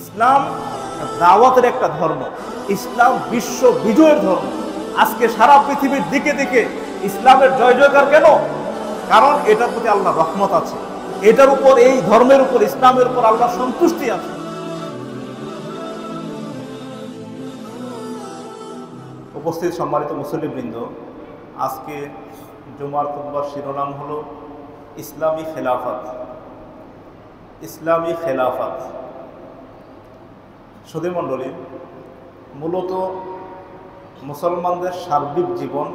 ইসলাম দাওয়াতের একটা ধর্ম, ইসলাম বিশ্ব বিজয়ের ধর্ম। আজকে সারা পৃথিবীর দিকে দিকে ইসলামের জয় জয়কার কেন? কারণ এটার প্রতি আল্লাহর রহমত আছে, এটার উপর, এই ধর্মের উপর, ইসলামের উপর আল্লাহর সন্তুষ্টি আছে। উপস্থিত সম্মানিত মুসল্লিবৃন্দ, আজকে জুমার খুতবার শিরোনাম হলো ইসলামী খেলাফত। ইসলামী খেলাফত সুধী মণ্ডলী, মূলত মুসলমানদের সার্বিক জীবন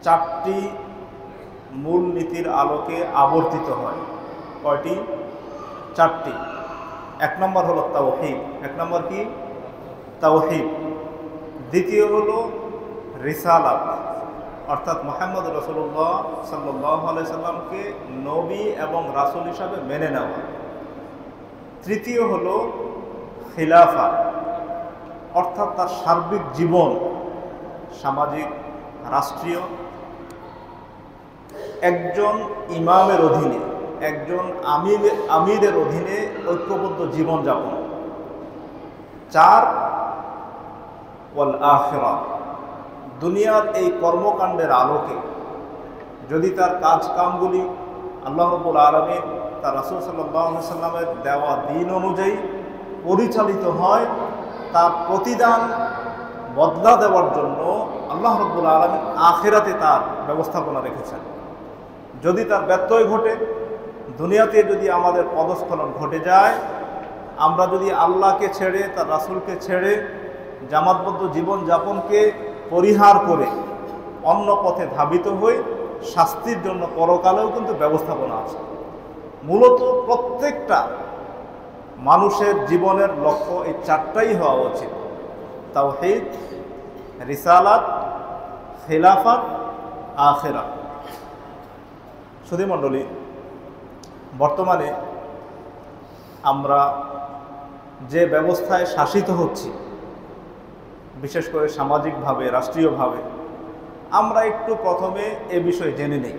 চারটি মূল নীতির আলোকে আবর্তিত হয়। কয়টি? চারটি। এক নম্বর হলো তাওহীদ। এক নম্বর কি? তাওহীদ। দ্বিতীয় হলো রিসালাত, অর্থাৎ মুহাম্মদ রাসূলুল্লাহ সাল্লাল্লাহু আলাইহি সাল্লামকে নবী এবং রাসূল হিসাবে মেনে নেওয়া। তৃতীয় হলো খিলাফা, অর্থাৎ তার সার্বিক জীবন সামাজিক, রাষ্ট্রীয়, একজন ইমামের অধীনে, একজন আমিরের অধীনে ঐক্যবদ্ধ জীবনযাপন। চার, ওয়াল আখিরা, দুনিয়ার এই কর্মকাণ্ডের আলোকে যদি তার কাজকামগুলি আল্লাহ রাব্বুল আলামিন তার রাসূল সাল্লাল্লাহু আলাইহি সাল্লামের দেওয়া দিন অনুযায়ী পরিচালিত হয়, তার প্রতিদান বদলা দেওয়ার জন্য আল্লাহ রাব্বুল আলামিন আখিরাতে তার ব্যবস্থাপনা রেখেছেন। যদি তার ব্যত্যয় ঘটে, দুনিয়াতে যদি আমাদের পদস্খলন ঘটে যায়, আমরা যদি আল্লাহকে ছেড়ে, তার রাসূলকে ছেড়ে, জামাতবদ্ধ জীবনযাপনকে পরিহার করে অন্য পথে ধাবিত হই, শাস্তির জন্য পরকালেও কিন্তু ব্যবস্থাপনা আছে। মূলত প্রত্যেকটা মানুষের জীবনের লক্ষ্য এই চারটাই হওয়া উচিত: তাওহীদ, রিসালাত, খিলাফত, আখিরাত। সুধী মণ্ডলী, বর্তমানে আমরা যে ব্যবস্থায় শাসিত হচ্ছি, বিশেষ করে সামাজিকভাবে, রাষ্ট্রীয়ভাবে, আমরা একটু প্রথমে এ বিষয়ে জেনে নেই।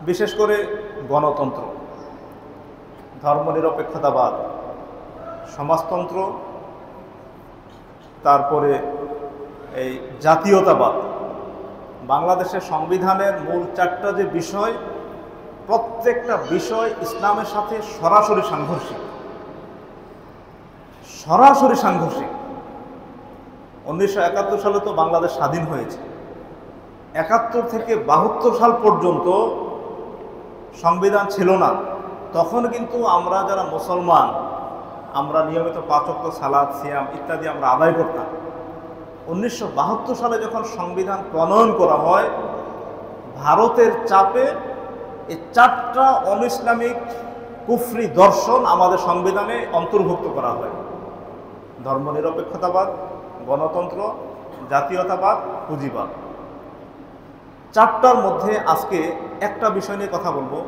বিশেষ করে গণতন্ত্র, ধর্মনিরপেক্ষতাবাদ, সমাজতন্ত্র, তারপরে এই জাতীয়তাবাদ। বাংলাদেশের সংবিধানের মূল চারটা যে বিষয়, প্রত্যেকটা বিষয় ইসলামের সাথে সরাসরি সাংঘর্ষিক। সরাসরি সাংঘর্ষিক। 1971 সালে তো বাংলাদেশ স্বাধীন হয়েছে। 71 থেকে 72 সাল পর্যন্ত সংবিধান ছিল না। তখন কিন্তু আমরা যারা মুসলমান, আমরা নিয়মিত 5 ওয়াক্ত সালাত, সিয়াম ইত্যাদি আমরা আদায় করতাম। 1972 সালে যখন সংবিধান প্রণয়ন করা হয়, ভারতের চাপে এই চারটা অনইসলামিক কুফরি দর্শন আমাদের সংবিধানে অন্তর্ভুক্ত করা হয়: ধর্মনিরপেক্ষতাবাদ, গণতন্ত্র, জাতীয়তাবাদ, পুঁজিবাদ। চারটার মধ্যে আজকে একটা বিষয় নিয়ে কথা বলবো,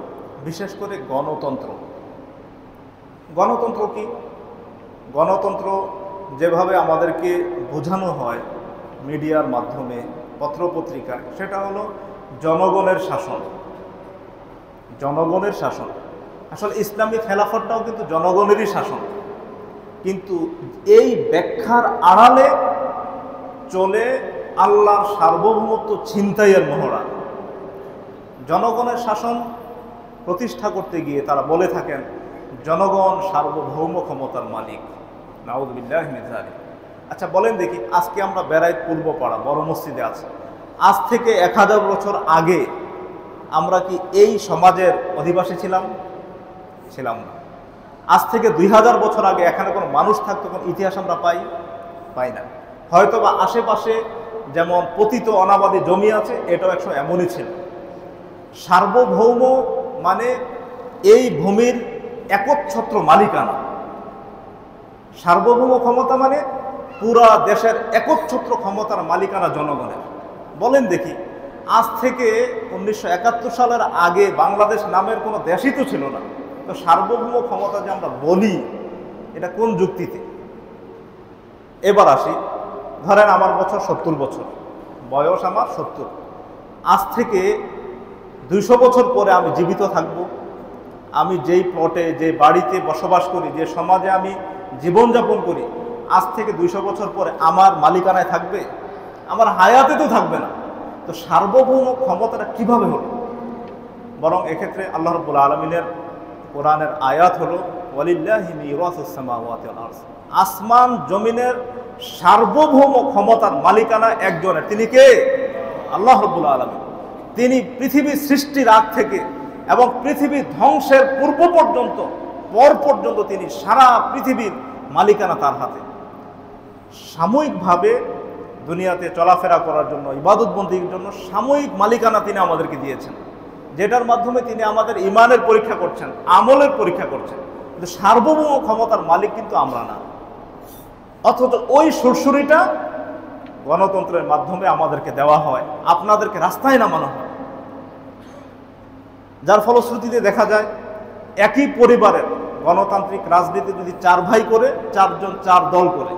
বিশেষ করে গণতন্ত্র। গণতন্ত্র কি? গণতন্ত্র যেভাবে আমাদেরকে বোঝানো হয় মিডিয়ার মাধ্যমে, পত্রপত্রিকায়, সেটা হলো জনগণের শাসন। জনগণের শাসন। আসলে ইসলামী খেলাফতটাও কিন্তু জনগণেরই শাসন, কিন্তু এই ব্যাখ্যার আড়ালে চলে আল্লাহর সার্বভৌমত্ব ছিনতাইয়ের মহড়া। জনগণের শাসন প্রতিষ্ঠা করতে গিয়ে তারা বলে থাকেন জনগণ সার্বভৌম ক্ষমতার মালিক। নাউযুবিল্লাহি মিন যালিক। আচ্ছা বলেন দেখি, আজকে আমরা বেড়াই পূর্বপাড়া বড় মসজিদে আছি, আজ থেকে 1000 বছর আগে আমরা কি এই সমাজের অধিবাসী ছিলাম? ছিলাম না। আজ থেকে 2000 বছর আগে এখানে কোনো মানুষ থাকতো, কোনো ইতিহাস আমরা পাই না। হয়তো বা আশেপাশে যেমন পতিত অনাবাদী জমি আছে, এটাও একসময় এমনই ছিল। সার্বভৌম মানে এই ভূমির একচ্ছত্র মালিকানা। সার্বভৌম ক্ষমতা মানে পুরা দেশের একচ্ছত্র ক্ষমতার মালিকানা জনগণের। বলেন দেখি, আজ থেকে 1971 সালের আগে বাংলাদেশ নামের কোনো দেশই তো ছিল না, তো সার্বভৌম ক্ষমতা যে আমরা বলি, এটা কোন যুক্তিতে? এবার আসি, ধরেন আমার বছর 70 বছর, বয়স আমার 70। আজ থেকে 200 বছর পরে আমি জীবিত থাকব, আমি যেই প্লটে, যে বাড়িতে বসবাস করি, যে সমাজে আমি জীবনযাপন করি, আজ থেকে 200 বছর পরে আমার মালিকানায় থাকবে? আমার হায়াতে তো থাকবে না। তো সার্বভৌম ক্ষমতাটা কিভাবে হলো? বরং এক্ষেত্রে আল্লাহ রাব্বুল আলামিনের কোরআনের আয়াত হলো ওয়ালিল্লাহি মিরাসুস সামাওয়াতি ওয়াল আরদ। আসমান জমিনের সার্বভৌম ক্ষমতার মালিকানা একজনের। তিনি কে? আল্লাহ রাব্বুল আলামিন। তিনি পৃথিবী সৃষ্টির আগ থেকে এবং পৃথিবী ধ্বংসের পূর্ব পর্যন্ত, পর পর্যন্ত তিনি সারা পৃথিবীর মালিকানা তার হাতে। সাময়িকভাবে দুনিয়াতে চলাফেরা করার জন্য, ইবাদত বন্দেগীর জন্য সাময়িক মালিকানা তিনি আমাদেরকে দিয়েছেন, যেটার মাধ্যমে তিনি আমাদের ঈমানের পরীক্ষা করছেন, আমলের পরীক্ষা করছেন। কিন্তু সার্বভৌম ক্ষমতার মালিক কিন্তু আমরা না। অথচ ওই সুরসুরিটা গণতন্ত্রের মাধ্যমে আমাদেরকে দেওয়া হয়, আপনাদেরকে রাস্তায় নামানো হয়, যার ফলশ্রুতিতে দেখা যায় একই পরিবারের গণতান্ত্রিক রাজনীতি যদি 4 ভাই করে, 4 জন 4 দল করে,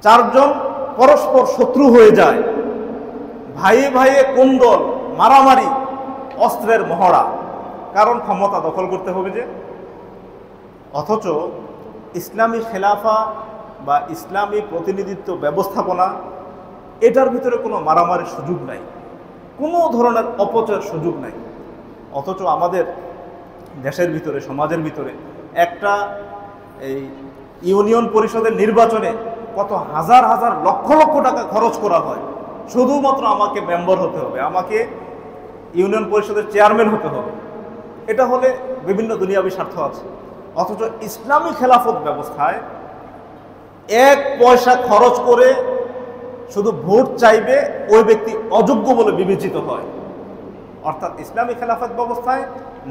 4 জন পরস্পর শত্রু হয়ে যায়, ভাইয়ে ভাইয়ে কোন্দল, মারামারি, অস্ত্রের মহড়া, কারণ ক্ষমতা দখল করতে হবে যে। অথচ ইসলামী খেলাফা বা ইসলামী প্রতিনিধিত্ব ব্যবস্থাপনা, এটার ভিতরে কোনো মারামারির সুযোগ নাই, কোনো ধরনের অপচয়ের সুযোগ নাই। অথচ আমাদের দেশের ভিতরে, সমাজের ভিতরে একটা এই ইউনিয়ন পরিষদের নির্বাচনে কত হাজার হাজার লক্ষ লক্ষ টাকা খরচ করা হয়, শুধুমাত্র আমাকে মেম্বার হতে হবে, আমাকে ইউনিয়ন পরিষদের চেয়ারম্যান হতে হবে। এটা হলে বিভিন্ন দুনিয়াবী স্বার্থ আছে। অথচ ইসলামী খেলাফত ব্যবস্থায় 1 পয়সা খরচ করে শুধু ভোট চাইবে ওই ব্যক্তি অযোগ্য বলে বিবেচিত হয়। অর্থাৎ ইসলামী খেলাফত ব্যবস্থায়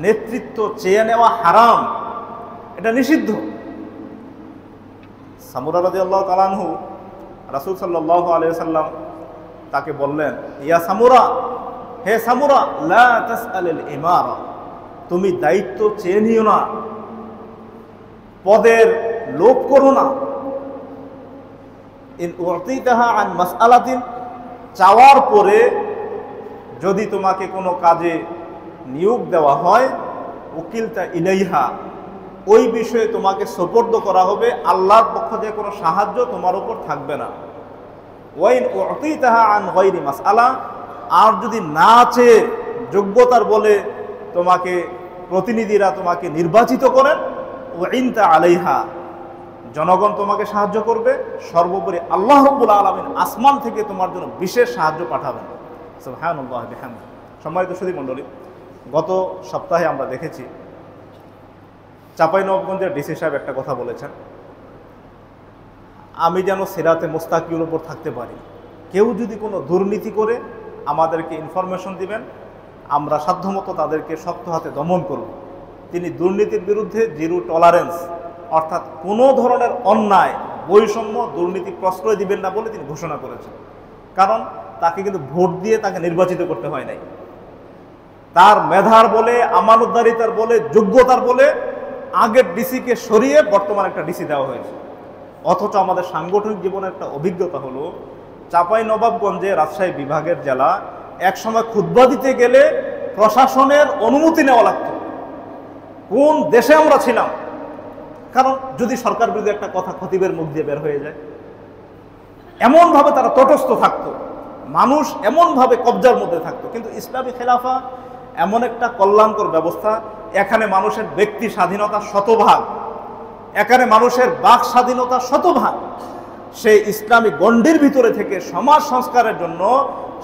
নেতৃত্ব চেয়ে নেওয়া হারাম, এটা নিষিদ্ধ। সামুরা রাদিয়াল্লাহু তাআলা আনহু, রাসূল সাল্লাল্লাহু আলাইহি ওয়াসাল্লাম তাকে বললেন, ইয়া সামুরা, হে সামুরা, লা তাসআলিল ইমারা, তুমি দায়িত্ব চেয়ে নিও না, পদের লোভ করো না। ইন উতিতাহা আন মাসআলাতিন, চাওয়ার পরে যদি তোমাকে কোনো কাজে নিয়োগ দেওয়া হয়, উকিলতা ইলাইহা, ওই বিষয়ে তোমাকে সুপর্দ করা হবে, আল্লাহর পক্ষ থেকে কোনো সাহায্য তোমার উপর থাকবে না। ওয়াইন উতিতাহা আন গায়রি মাসআলা, আর যদি না চেয়ে যোগ্যতার বলে তোমাকে প্রতিনিধিরা তোমাকে নির্বাচিত করেন, ওয়াইনতা আলাইহা, জনগণ তোমাকে সাহায্য করবে, সর্বোপরি আল্লাহ রাব্বুল আলামিন আসমান থেকে তোমার জন্য বিশেষ সাহায্য পাঠাবেন। সুবহানাল্লাহ বিহামদিহি। সম্মানিত সুধী মণ্ডলী, গত সপ্তাহে আমরা দেখেছি চাঁপাইনবাবগঞ্জের ডিসি সাহেব একটা কথা বলেছেন, আমি যেন সিরাতে মুস্তাকির উপর থাকতে পারি, কেউ যদি কোনো দুর্নীতি করে আমাদেরকে ইনফরমেশন দিবেন, আমরা সাধ্যমতো তাদেরকে শক্ত হাতে দমন করব। তিনি দুর্নীতির বিরুদ্ধে জিরো টলারেন্স, অর্থাৎ কোনো ধরনের অন্যায়, বৈষম্য, দুর্নীতি প্রশ্রয় দিবেন না বলে তিনি ঘোষণা করেছেন। কারণ তাকে কিন্তু ভোট দিয়ে তাকে নির্বাচিত করতে হয় নাই, তার মেধার বলে, আমানতদারিতার বলে, যোগ্যতার বলে আগের ডিসিকে সরিয়ে বর্তমান একটা ডিসি দেওয়া হয়েছে। অথচ আমাদের সাংগঠনিক জীবনের একটা অভিজ্ঞতা হলো, চাঁপাইনবাবগঞ্জে রাজশাহী বিভাগের জেলা একসময় খুতবা দিতে গেলে প্রশাসনের অনুমতি নেওয়া লাগতো। কোন দেশে আমরা ছিলাম? কারণ যদি সরকার বিরোধী একটা কথা খতিবের মুখ দিয়ে বের হয়ে যায়, এমনভাবে তারা তটস্থ থাকতো, মানুষ এমনভাবে কবজার মধ্যে থাকতো। কিন্তু ইসলামী খেলাফা এমন একটা কল্যাণকর ব্যবস্থা, এখানে মানুষের ব্যক্তি স্বাধীনতা শতভাগ, এখানে মানুষের বাক স্বাধীনতা শতভাগ। সেই ইসলামী গণ্ডির ভিতরে থেকে সমাজ সংস্কারের জন্য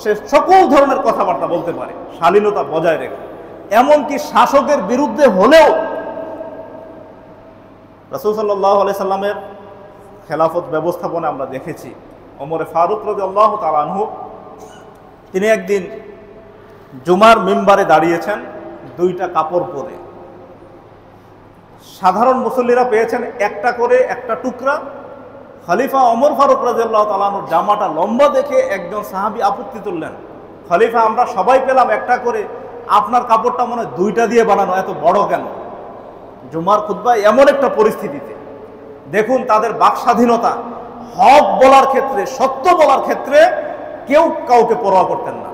সে সকল ধরনের কথাবার্তা বলতে পারে, শালীনতা বজায় রেখে। এমনকি শাসকের বিরুদ্ধে হলেও রাসূল সাল্লাল্লাহু আলাইহি সাল্লামের খেলাফত ব্যবস্থাপনা আমরা দেখেছি। ওমরে ফারুক রাদিয়াল্লাহু তাআলা আনহু, তিনি একদিন জুমার মিম্বারে দাঁড়িয়েছেন 2টা কাপড় পরে। সাধারণ মুসল্লিরা পেয়েছেন একটা করে একটা টুকরা। খলিফা ওমর ফারুক রাদিয়াল্লাহু তাআলা আনহুর জামাটা লম্বা দেখে একজন সাহাবী আপত্তি তুললেন, খলিফা, আমরা সবাই পেলাম একটা করে, আপনার কাপড়টা মনে হয় 2টা দিয়ে বানানো, এত বড় কেন? জুমার খুতবায় এমন একটা পরিস্থিতিতে দেখুন তাদের বাক স্বাধীনতা, হক বলার ক্ষেত্রে, সত্য বলার ক্ষেত্রে কেউ কাউকে পরোয়া করতেন না।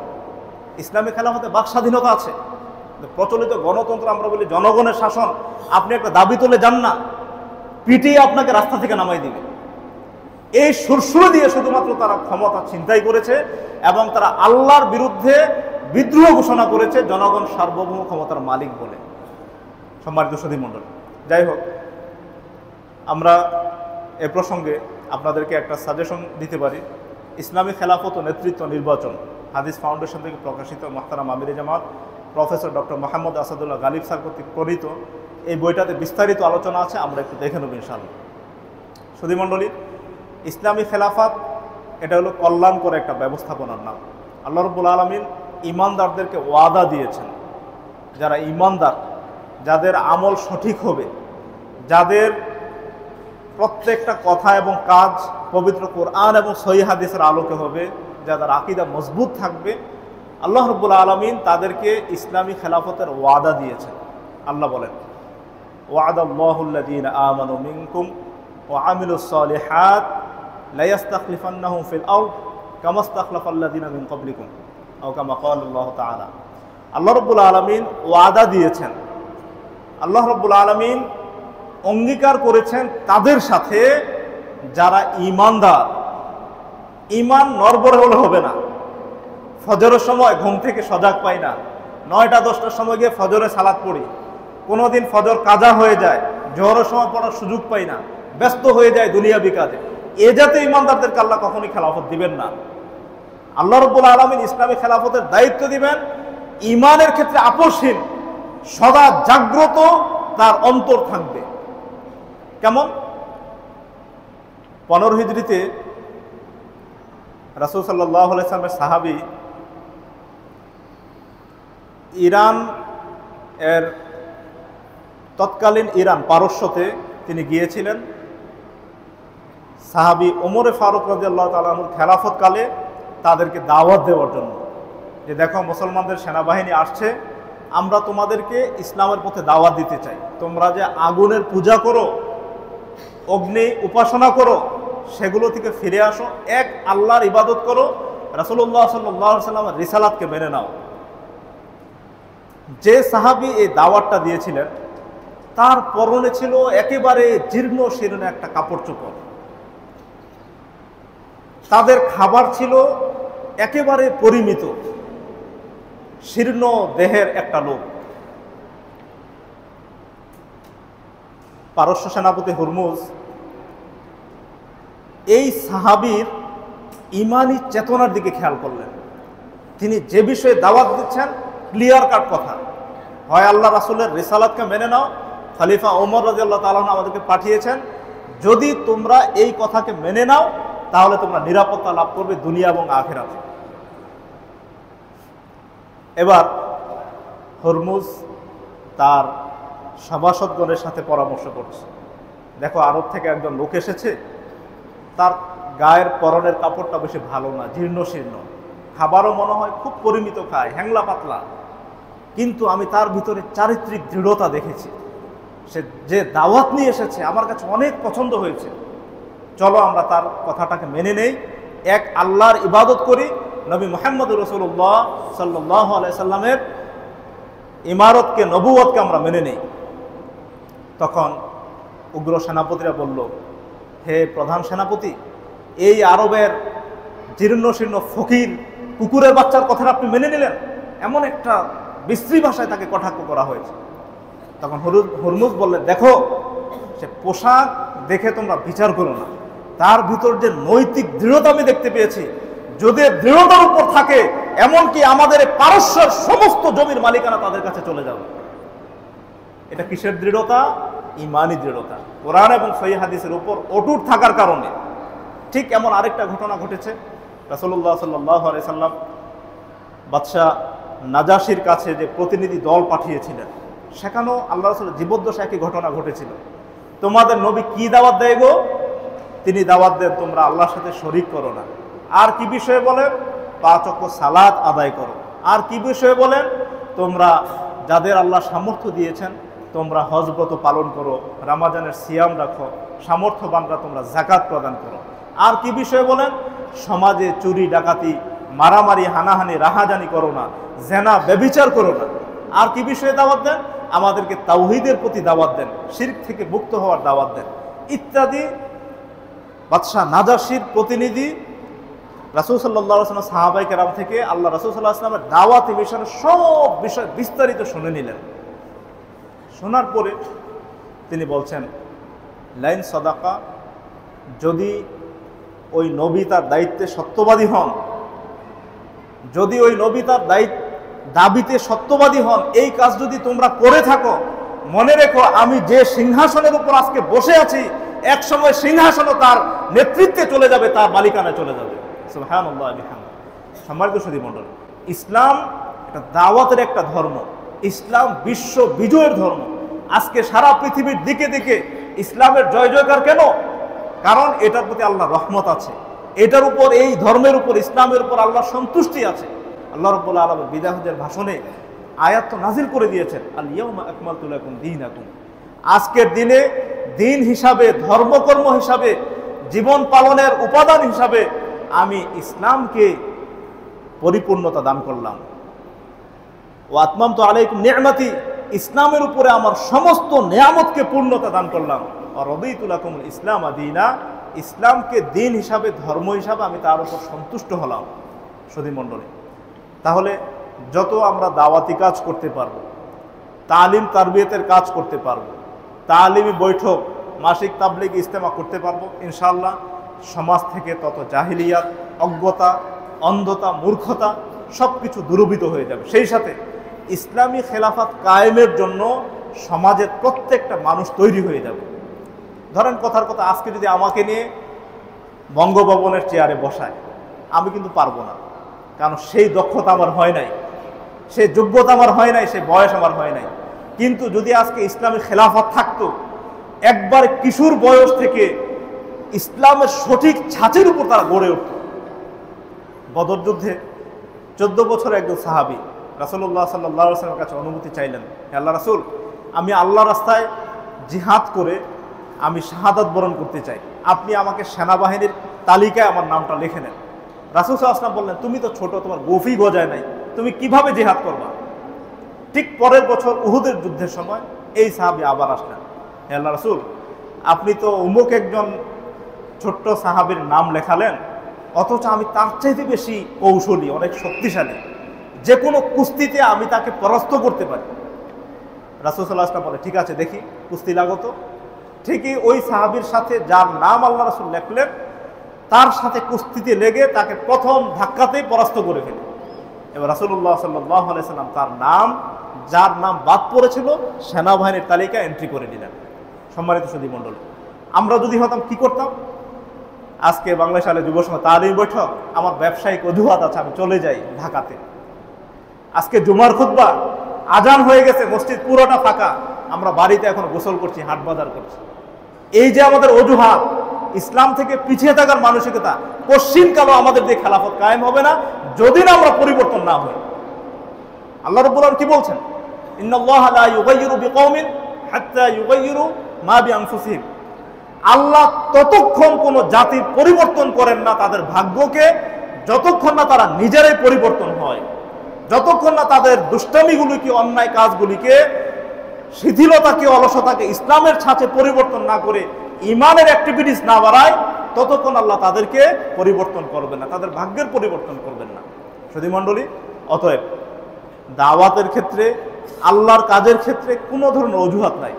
ইসলামী খেলাফতে বাক স্বাধীনতা আছে, প্রচলিত গণতন্ত্র আমরা বলি জনগণের শাসন, আপনি একটা দাবি তুলে যান না, পিটিয়ে আপনাকে রাস্তা থেকে নামাই দিবে। এই সুরসুর দিয়ে শুধুমাত্র তারা ক্ষমতা ছিনতাই করেছে এবং তারা আল্লাহর বিরুদ্ধে বিদ্রোহ ঘোষণা করেছে জনগণ সার্বভৌম ক্ষমতার মালিক বলে। সম্মানিত সুধীমণ্ডলী, যাই হোক, আমরা এ প্রসঙ্গে আপনাদেরকে একটা সাজেশন দিতে পারি। ইসলামী খেলাফত ও নেতৃত্ব নির্বাচন, হাদিস ফাউন্ডেশন থেকে প্রকাশিত মোহতারাম আমিরে জামাত professor doctor Mohammad Asadullah Galib sir কর্তৃক প্রণীত এই বইটাতে বিস্তারিত আলোচনা আছে, আমরা একটু দেখে নেব ইনশাআল্লাহ। সুধীমণ্ডলী, ইসলামী খেলাফত এটা হলো কল্যাণকর একটা ব্যবস্থাপনার নাম। আল্লাহ রাব্বুল আলামিন ঈমানদারদেরকে ওয়াদা দিয়েছেন, যারা ঈমানদার, যাদের আমল সঠিক হবে, যাদের প্রত্যেকটা কথা এবং কাজ পবিত্র কোরআন এবং সহিহ হাদিসের আলোকে হবে, যাদের আকীদা মজবুত থাকবে, আল্লাহ রাব্বুল আলামিন তাদেরকে ইসলামী খেলাফতের ওয়াদা দিয়েছেন। আল্লাহ বলেন, ওয়াদাল্লাহুল্লাযীনা আমানু মিনকুম ওয়া আমিলুস সালিহাত লা ইস্তাখলিফান্নাহুম ফিল আরদ কামা ইস্তাখলাফাল্লাযীনা মিন ক্বাবলিকুম আও কামা ক্বালা আল্লাহু তাআলা। আল্লাহ রাব্বুল আলামিন ওয়াদা দিয়েছেন, আল্লাহ রাব্বুল আলামিন অঙ্গীকার করেছেন তাদের সাথে যারা ঈমানদার। ঈমান নড়বড়ে হলে হবে না। ফজরের সময় ঘুম থেকে সজাগ পাই না, 9টা-10টার সময় গিয়ে ফজরে সালাত পড়ি, কোনোদিন ফজর কাজা হয়ে যায়, জোহরের সময় পড়ার সুযোগ পাই না, ব্যস্ত হয়ে যায় দুনিয়াবি কাজে। এ জাতে ঈমানদারদেরকে আল্লাহ কখনই খেলাফত দিবেন না। আল্লাহ রাব্বুল আলামিন ইসলামী খেলাফতের দায়িত্ব দিবেন ঈমানের ক্ষেত্রে আপোষহীন, সদা জাগ্রত তার অন্তর থাকবে। কেমন? 15 হিজরিতে রাসূল সাল্লাল্লাহু আলাইহি ওয়াসাল্লামের সাহাবী ইরান এর তৎকালীন ইরান পারস্যতে তিনি গিয়েছিলেন সাহাবী ওমরে ফারুক রাদিয়াল্লাহু তাআলা আনহুর খেলাফতকালে তাদেরকে দাওয়াত দেওয়ার জন্য, যে দেখো মুসলমানদের সেনাবাহিনী আসছে, আমরা তোমাদেরকে ইসলামের পথে দাওয়াত দিতে চাই। তোমরা যে আগুনের পূজা করো, অগ্নি উপাসনা করো, সেগুলো থেকে ফিরে আসো, এক আল্লাহর ইবাদত করো, রাসূলুল্লাহ সাল্লাল্লাহু আলাইহি ওয়াসাল্লামের রিসালাতকে মেনে নাও। যে সাহাবী এই দাওয়াতটা দিয়েছিলেন তার পরনে ছিল একেবারে জীর্ণ শীর্ণ একটা কাপড় চোপড়, তাদের খাবার ছিল একেবারে পরিমিত, শীর্ণ দেহের একটা লোক। পারস্য সেনাপতি হুরমুজ এই সাহাবীর ইমানি চেতনার দিকে খেয়াল করলেন। তিনি যে বিষয়ে দাওয়াত দিচ্ছেন ক্লিয়ার কাট কথা, হয় আল্লাহ রাসূলের রিসালাতকে মেনে নাও, খলিফা ওমর রাদিয়াল্লাহু তাআলা আমাদেরকে পাঠিয়েছেন, যদি তোমরা এই কথাকে মেনে নাও তাহলে তোমরা নিরাপত্তা লাভ করবে দুনিয়া এবং আখিরাতে। এবার হুরমুজ তার সভাসদগণের সাথে পরামর্শ করছে, দেখো আরব থেকে একজন লোক এসেছে, তার গায়ের পরনের কাপড়টা বেশি ভালো না, জীর্ণ শীর্ণ, খাবারও মনে হয় খুব পরিমিত খায়, হ্যাংলা পাতলা, কিন্তু আমি তার ভিতরে চারিত্রিক দৃঢ়তা দেখেছি, সে যে দাওয়াত নিয়ে এসেছে আমার কাছে অনেক পছন্দ হয়েছে, চলো আমরা তার কথাটাকে মেনে নেই, এক আল্লাহর ইবাদত করি, নবী মুহাম্মদ রাসূলুল্লাহ সাল্লাল্লাহু আলাইহি সাল্লামের ইমারতকে, নবুয়তকে আমরা মেনে নেই। তখন উগ্র সেনাপতিরা বলল, হে প্রধান সেনাপতি, এই আরবের জীর্ণ শীর্ণ ফকির কুকুরের বাচ্চার কথাটা আপনি মেনে নিলেন? এমন একটা বিশ্রী ভাষায় তাকে কটাক্ষ করা হয়েছে। তখন হুরমুজ বললেন, দেখো সে পোশাক দেখে তোমরা বিচার করো না, তার ভিতর যে নৈতিক দৃঢ়তা আমি দেখতে পেয়েছি, যদি দৃঢ়তার উপর থাকে এমনকি আমাদের পারস্যের সমস্ত জমির মালিকানা তাদের কাছে চলে যাবে। এটা কিসের দৃঢ়তা? ইমানি দৃঢ়তা, কোরআন এবং সহিহ হাদিসের উপর অটুট থাকার কারণে। ঠিক এমন আরেকটা ঘটনা ঘটেছে, রাসূলুল্লাহ সাল্লাল্লাহু আলাইহি সাল্লাম বাদশাহ নাজাশির কাছে যে প্রতিনিধি দল পাঠিয়েছিলেন, সেখানেও আল্লাহ রাসূলের জীবদ্দশায় একই ঘটনা ঘটেছিল। তোমাদের নবী কি দাওয়াত দেয় গো? তিনি দাওয়াত দেন তোমরা আল্লাহর সাথে শরীক করো না। আর কি বিষয়ে বলেন? 5 ওয়াক্ত সালাত আদায় করো। আর কি বিষয়ে বলেন? তোমরা যাদের আল্লাহ সামর্থ্য দিয়েছেন তোমরা হজ ব্রত পালন করো, রমজানের সিয়াম রাখো, সামর্থ্যবানরা তোমরা যাকাত প্রদান করো। আর কি বিষয়ে বলেন? সমাজে চুরি ডাকাতি, মারামারি, হানাহানি, রাহাজানি করো না, জেনা ব্যভিচার করো না। আর কি বিষয়ে দাওয়াত দেন? আমাদেরকে তাওহীদের প্রতি দাওয়াত দেন, শিরক থেকে মুক্ত হওয়ার দাওয়াত দেন ইত্যাদি। বাদশাহ নাজাশির প্রতিনিধি রাসূল সাল্লাল্লাহু আলাইহি ওয়াসাল্লাম সাহাবায়ে কেরাম থেকে আল্লাহ রাসূল সাল্লাল্লাহু আলাইহি ওয়াসাল্লামের দাওয়াতি মিশনের সব বিষয় বিস্তারিত শুনে নিলেন। শোনার পরে তিনি বলছেন, লাইন সাদাকা, যদি ওই নবী তার দায়িত্বে সত্যবাদী হন, যদি ওই নবী তার দাবিতে সত্যবাদী হন, এই কাজ যদি তোমরা করে থাকো, মনে রেখো আমি যে সিংহাসনের উপর আজকে বসে আছি, এক সময় সিংহাসনও তার নেতৃত্বে চলে যাবে, তার মালিকানায় চলে যাবে। সুবহানাল্লাহ বিহামদিহি। সম্মানিত সুধী মণ্ডল, ইসলাম এটা দাওয়াতের একটা ধর্ম, ইসলাম বিশ্ব বিজয়ের ধর্ম। আজকে সারা পৃথিবীর দিকে দিকে ইসলামের জয় জয়কার কেন? কারণ এটার প্রতি আল্লাহর রহমত আছে, এটার উপর, এই ধর্মের উপর, ইসলামের উপর আল্লাহর সন্তুষ্টি আছে। আল্লাহ রাব্বুল আলামিন বিদায় হজের ভাষণে আয়াত তো নাজিল করে দিয়েছেন, আল ইয়াউমা আকমালতু লাকুম দীনাকুম। আজকের দিনে দিন হিসাবে, ধর্মকর্ম হিসাবে, জীবন পালনের উপাদান হিসাবে আমি ইসলামকে পরিপূর্ণতা দান করলাম। ওয়া আতমামতু আলাইকুম নি'মাতি, ইসলামের উপরে আমার সমস্ত নিয়ামতকে পূর্ণতা দান করলাম। আর রাদিতু লাকুমুল ইসলাম দীনা, ইসলামকে দিন হিসাবে, ধর্ম হিসাবে আমি তার উপর সন্তুষ্ট হলাম। সুধী মণ্ডলী, তাহলে যত আমরা দাওয়াতি কাজ করতে পারব, তালিম তারবিয়তের কাজ করতে পারব, তালিমি বৈঠক, মাসিক তাবলীগ ইজতেমা করতে পারবো, ইনশাআল্লাহ সমাজ থেকে তত জাহিলিয়াত, অজ্ঞতা, অন্ধতা, মূর্খতা সব কিছু দূরীভূত হয়ে যাবে। সেই সাথে ইসলামী খেলাফত কায়েমের জন্য সমাজের প্রত্যেকটা মানুষ তৈরি হয়ে যাবে। ধরেন কথার কথা, আজকে যদি আমাকে নিয়ে বঙ্গভবনের চেয়ারে বসায়, আমি কিন্তু পারবো না, কারণ সেই দক্ষতা আমার হয় নাই, সেই যোগ্যতা আমার হয় নাই, সেই বয়স আমার হয় নাই। কিন্তু যদি আজকে ইসলামী খেলাফত থাকতো, একবার কিশোর বয়স থেকে ইসলামের সঠিক ছাঁচের উপর তারা গড়ে উঠত। বদর যুদ্ধে 14 বছর একজন সাহাবী রাসূলুল্লাহ সাল্লাল্লাহু আলাইহি ওয়াসাল্লামের কাছে অনুমতি চাইলেন, হে আল্লাহ রাসূল, আমি আল্লাহ রাস্তায় জিহাদ করে আমি শাহাদাত বরণ করতে চাই, আপনি আমাকে সেনাবাহিনীর তালিকায় আমার নামটা লিখে নেন। রাসূল সাল্লাল্লাহু আলাইহি ওয়াসাল্লাম বললেন, তুমি তো ছোট, তোমার গোফই গজায় নাই, তুমি কিভাবে জিহাদ করবা? ঠিক পরের বছর উহুদের যুদ্ধের সময় এই সাহাবী আবার আসলেন, হে আল্লাহ রাসূল, আপনি তো অমুক একজন ছোট্ট সাহাবীর নাম লেখালেন, অথচ আমি তার চাইতে বেশি কৌশলী, অনেক শক্তিশালী, যে কোনো কুস্তিতে আমি তাকে পরাস্ত করতে পারি। রাসূল সাল্লাল্লাহু আলাইহি ওয়াসাল্লাম বলে, ঠিক আছে, দেখি কুস্তি লাগত। ঠিকই ওই সাহাবীর সাথে যার নাম আল্লাহ রাসূল লেখলেন, তার সাথে কুস্তিতে লেগে তাকে প্রথম ধাক্কাতেই পরাস্ত করে ফেলে। এবার রাসূলুল্লাহ সাল্লাল্লাহু আলাইহি ওয়াসাল্লাম তার নাম, যার নাম বাদ পড়েছিল, সেনাবাহিনীর তালিকায় এন্ট্রি করে দিলেন। সম্মানিত সুধী মণ্ডলী, আমরা যদি হতাম কি করতাম? আজকে বাংলাদেশ আলে যুব সমাজ তালিম বৈঠক, আমার ব্যবসায়িক অজুহাত আছে, আমি চলে যাই ঢাকাতে। আজকে জুমার খুতবা, আজান হয়ে গেছে, মসজিদ পুরোটা ফাঁকা, আমরা বাড়িতে এখন গোসল করছি, হাট বাজার করছি। এই যে আমাদের অজুহাত, ইসলাম থেকে পিছিয়ে থাকার মানসিকতা, পশ্চিমকালও আমাদের দিয়ে খেলাফত কায়েম হবে না যদি না আমরা পরিবর্তন না হই। আল্লাহ রাব্বুল আলামিন কি বলছেন? ইন্নাল্লাহা লা ইউগাইয়িরু বিকওমিন হাত্তা ইউগাইয়িরু মা বিআনফুসিহিম। আল্লাহ ততক্ষণ কোন জাতির পরিবর্তন করেন না তাদের ভাগ্যকে, যতক্ষণ না তারা নিজেরাই পরিবর্তন হয়, যতক্ষণ না তাদের দুষ্টামিগুলিকে, অন্যায় কাজগুলিকে, শিথিলতাকে, অলসতাকে ইসলামের ছাঁচে পরিবর্তন না করে ইমানের অ্যাক্টিভিটিস না বাড়ায়, ততক্ষণ আল্লাহ তাদেরকে পরিবর্তন করবেন না, তাদের ভাগ্যের পরিবর্তন করবেন না। সুধী মণ্ডলী, অতএব দাওয়াতের ক্ষেত্রে, আল্লাহর কাজের ক্ষেত্রে কোনো ধরনের অজুহাত নাই।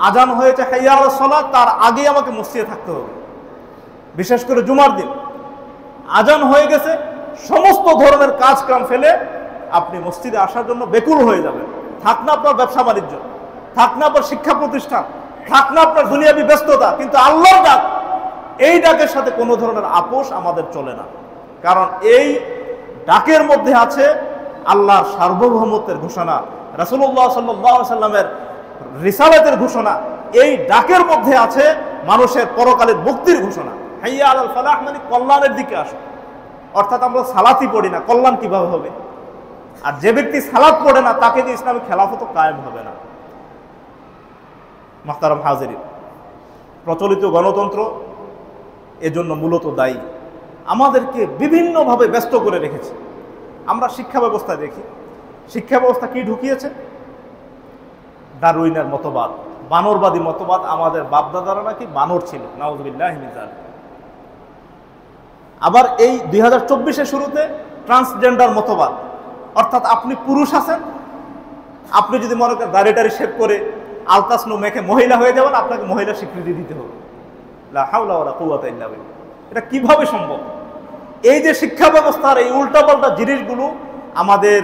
আজান হয়েছে হাইয়া আলাস সালাত, তার আগেই আমাকে মসজিদে থাকতে হবে। বিশেষ করে জুমার দিন আজান হয়ে গেছে, সমস্ত ধরনের কাজকাম ফেলে আপনি মসজিদে আসার জন্য বেকুল হয়ে যাবেন। থাক না আপনার ব্যবসা বাণিজ্য, থাক না আপনার শিক্ষা প্রতিষ্ঠান, থাক না আপনার দুনিয়াবী ব্যস্ততা, কিন্তু আল্লাহর ডাক, এই ডাকের সাথে কোনো ধরনের আপোষ আমাদের চলে না। কারণ এই ডাকের মধ্যে আছে আল্লাহর সার্বভৌমত্বের ঘোষণা, রাসূলুল্লাহ সাল্লাল্লাহু আলাইহি ওয়াসাল্লামের রিসালাতের ঘোষণা, এই ডাকের মধ্যে আছে মানুষের পরকালের মুক্তির ঘোষণা। হাইয়া আলাল ফালাহ মানে কল্যাণের দিকে আসো। অর্থাৎ আমরা সালাতই পড়ি না, কল্যাণ কিভাবে হবে? আর যে ব্যক্তি সালাত পড়ে না, তাকে দিয়ে ইসলামী খেলাফত কায়েম হবে না। মুহতারাম হাজিরিন, প্রচলিত গণতন্ত্র এজন্য মূলত দায়ী, আমাদেরকে বিভিন্নভাবে ব্যস্ত করে রেখেছে। আমরা শিক্ষা ব্যবস্থা দেখি, শিক্ষা ব্যবস্থা কি ঢুকিয়েছে? ডারউইনের মতবাদ, বানরবাদী মতবাদ। আমাদের বাপদাদারা নাকি বানর ছিল, নাউযুবিল্লাহি মিন যালিক। আবার এই 2024-এর শুরুতে ট্রান্সজেন্ডার মতবাদ, অর্থাৎ আপনি পুরুষ আছেন, আপনি যদি মনে করেন দাড়ি শেভ করে আলতাসনু মেখে মহিলা হয়ে যাবেন, আপনাকে মহিলা স্বীকৃতি দিতে হবে। লা হাওলা ওয়ালা কুওয়াতা ইল্লা বিল্লাহ। এটা কিভাবে সম্ভব? এই যে শিক্ষা ব্যবস্থার এই উল্টাপাল্টা জিনিসগুলো আমাদের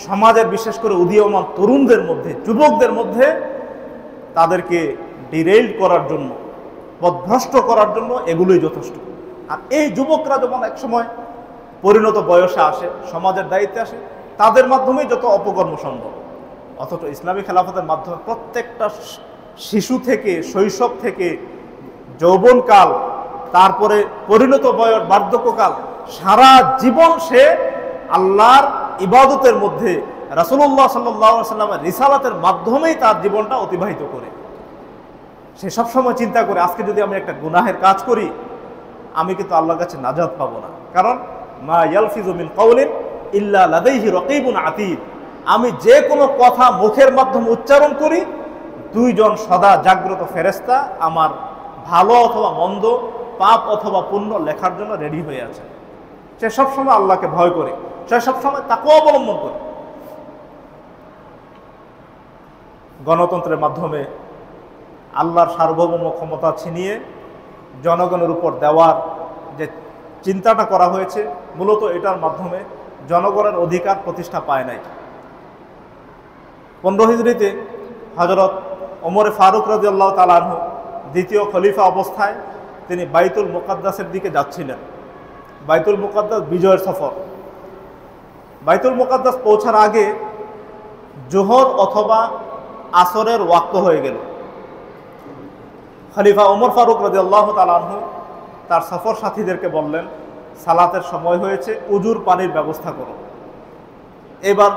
সমাজের, বিশেষ করে উদীয়মান তরুণদের মধ্যে, যুবকদের মধ্যে তাদেরকে ডিরেইল করার জন্য, পথভ্রষ্ট করার জন্য এগুলোই যথেষ্ট। আর এই যুবকরা যখন একসময় পরিণত বয়সে আসে, সমাজের দায়িত্বে আসে, তাদের মাধ্যমেই যত অপকর্ম সম্ভব। অথচ ইসলামী খেলাফতের মাধ্যমে প্রত্যেকটা শিশু থেকে, শৈশব থেকে যৌবনকাল, তারপরে পরিণত বয়স, বার্ধক্যকাল, সারা জীবন সে আল্লাহর ইবাদতের মধ্যে রাসূলুল্লাহ সাল্লাল্লাহু আলাইহি ওয়াসাল্লামের রিসালাতের মাধ্যমেই তার জীবনটা অতিবাহিত করে। সে সবসময় চিন্তা করে, আজকে যদি আমি একটা গুনাহের কাজ করি, আমি কিন্তু আল্লাহর কাছে নাজাত পাবো না। কারণ মা ইয়ালফিযু মিন কাওলিন ইল্লা লাদাইহি রাকীবুন আতীদ। আমি যে কোনো কথা মুখের মাধ্যমে উচ্চারণ করি, দুইজন সদা জাগ্রত ফেরেশতা আমার ভালো অথবা মন্দ, পাপ অথবা পুণ্য লেখার জন্য রেডি হয়ে আছে। সে সবসময় আল্লাহকে ভয় করে, সে সবসময় তাকওয়া অবলম্বন করে। গণতন্ত্রের মাধ্যমে আল্লাহর সার্বভৌম ক্ষমতা ছিনিয়ে জনগণের উপর দেওয়ার যে চিন্তাটা করা হয়েছে, মূলত এটার মাধ্যমে জনগণের অধিকার প্রতিষ্ঠা পায় নাই। 15 হিজরিতে হযরত ওমর ফারুক রাদিয়াল্লাহু তাআলা আনহু দ্বিতীয় খলিফা অবস্থায় তিনি বাইতুল মুকাদ্দাসের দিকে যাচ্ছিলেন। বাইতুল মুকাদ্দাস বিজয়ের সফর। বাইতুল মুকাদ্দাস পৌঁছার আগে জোহর অথবা আসরের ওয়াক্ত হয়ে গেল। খলিফা ওমর ফারুক রাদিয়াল্লাহু তাআলা আনহু তার সফর সাথীদেরকে বললেন, সালাতের সময় হয়েছে, উজুর পানির ব্যবস্থা করো। এবার